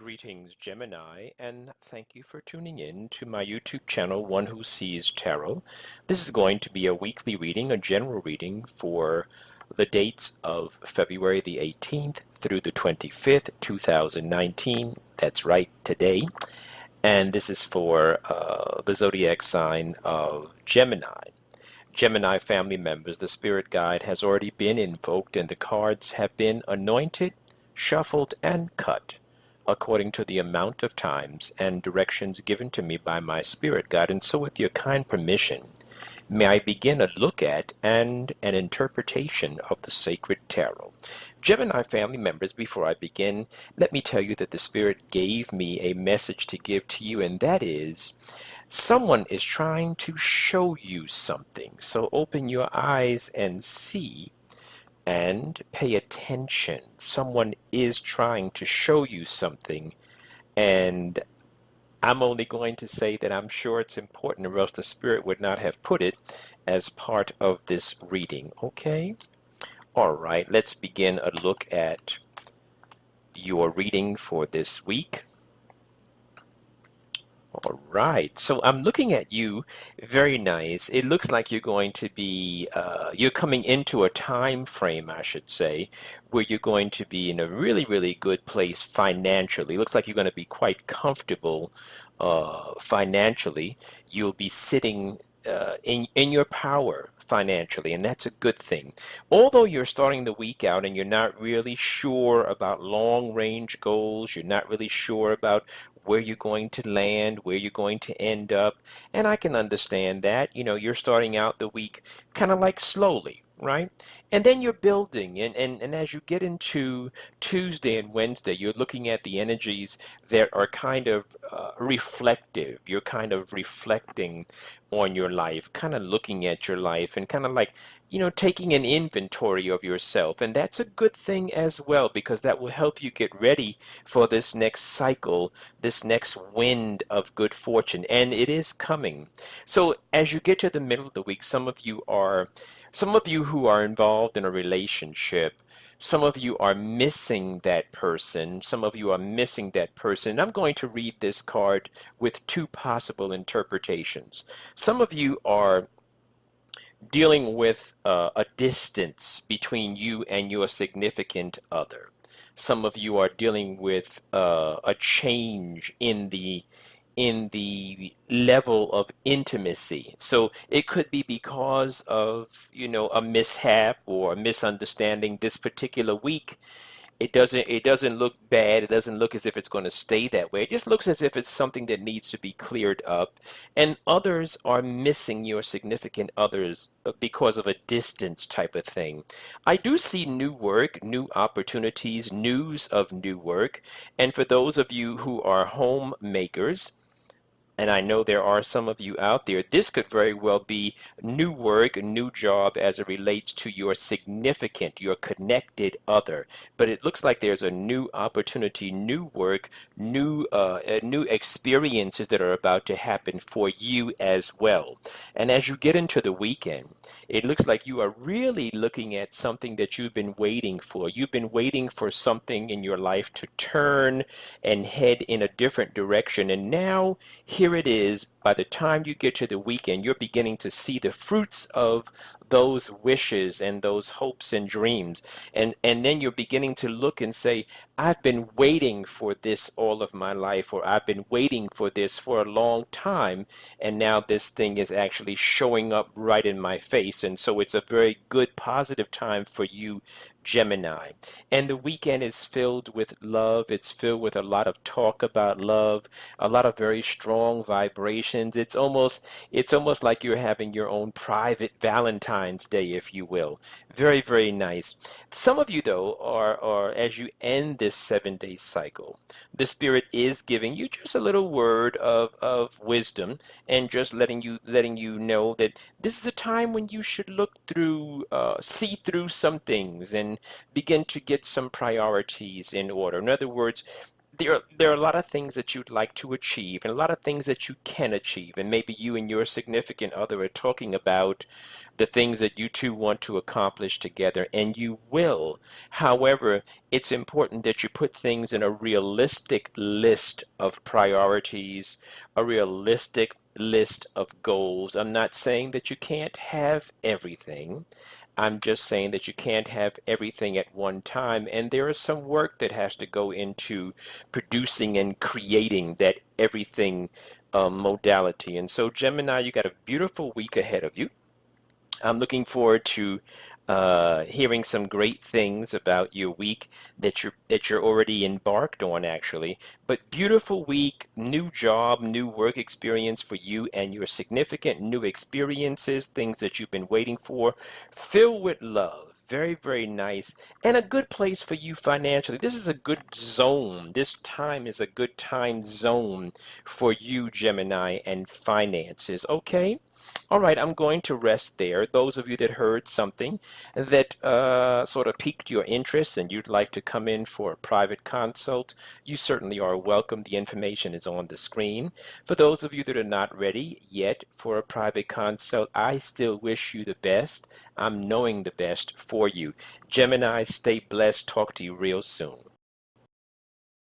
Greetings, Gemini, and thank you for tuning in to my YouTube channel, One Who Sees Tarot. This is going to be a weekly reading, a general reading for the dates of February the 18th through the 25th, 2019. That's right, today. And this is for the zodiac sign of Gemini. Gemini family members, the spirit guide has already been invoked and the cards have been anointed, shuffled, and cut according to the amount of times and directions given to me by my spirit guide. And so with your kind permission, may I begin a look at and an interpretation of the sacred tarot. Gemini family members, before I begin, let me tell you that the Spirit gave me a message to give to you, and that is someone is trying to show you something. So open your eyes and see and pay attention. Someone is trying to show you something, and I'm only going to say that I'm sure it's important, or else the Spirit would not have put it as part of this reading. Okay? All right, let's begin a look at your reading for this week. All right, so I'm looking at you. Very nice. It looks like you're going to be, you're coming into a time frame, I should say, where you're going to be in a really, really good place financially. It looks like you're going to be quite comfortable financially. You'll be sitting in your power financially, and that's a good thing. Although you're starting the week out and you're not really sure about long range goals, you're not really sure about where you're going to land, where you're going to end up, and I can understand that. You know, you're starting out the week kind of like slowly, right? And then you're building, and as you get into Tuesday and Wednesday, you're looking at the energies that are kind of reflective. You're kind of reflecting on your life, kind of looking at your life and kind of like, you know, taking an inventory of yourself. And that's a good thing as well, because that will help you get ready for this next cycle, this next wind of good fortune. And it is coming. So as you get to the middle of the week, some of you who are involved in a relationship, some of you are missing that person. Some of you are missing that person. I'm going to read this card with two possible interpretations. Some of you are dealing with a distance between you and your significant other. Some of you are dealing with a change in the level of intimacy. So it could be because of, you know, a mishap or a misunderstanding this particular week. It doesn't look bad. It doesn't look as if it's going to stay that way. It just looks as if it's something that needs to be cleared up. And others are missing your significant others because of a distance type of thing. I do see new work, new opportunities, news of new work. And for those of you who are homemakers, and I know there are some of you out there, this could very well be new work, a new job as it relates to your significant, your connected other. But it looks like there's a new opportunity, new work, new experiences that are about to happen for you as well. And as you get into the weekend, it looks like you are really looking at something that you've been waiting for. You've been waiting for something in your life to turn and head in a different direction. And now, here it is. By the time you get to the weekend, you're beginning to see the fruits of those wishes and those hopes and dreams. And then you're beginning to look and say, I've been waiting for this all of my life, or I've been waiting for this for a long time, and now this thing is actually showing up right in my face. And so it's a very good, positive time for you, Gemini. And the weekend is filled with love. It's filled with a lot of talk about love, a lot of very strong vibrations. It's almost like you're having your own private Valentine's Day, if you will. Very, very nice. Some of you, though, are as you end this 7 day cycle, the Spirit is giving you just a little word of wisdom, and just letting you know that this is a time when you should look through, see through some things and begin to get some priorities in order. In other words, there are a lot of things that you'd like to achieve and a lot of things that you can achieve, and maybe you and your significant other are talking about the things that you two want to accomplish together, and you will. However, it's important that you put things in a realistic list of priorities, a realistic list of goals. I'm not saying that you can't have everything. I'm just saying that you can't have everything at one time, and there is some work that has to go into producing and creating that everything modality. And so, Gemini, you got a beautiful week ahead of you. I'm looking forward to hearing some great things about your week that you're already embarked on, actually. But beautiful week, new job, new work experience for you and your significant, new experiences, things that you've been waiting for, filled with love. Very, very nice, and a good place for you financially. This is a good zone. This time is a good time zone for you, Gemini, and finances. Okay? All right, I'm going to rest there. Those of you that heard something that sort of piqued your interest and you'd like to come in for a private consult, you certainly are welcome. The information is on the screen. For those of you that are not ready yet for a private consult, I still wish you the best. I'm knowing the best for you. Gemini, stay blessed. Talk to you real soon.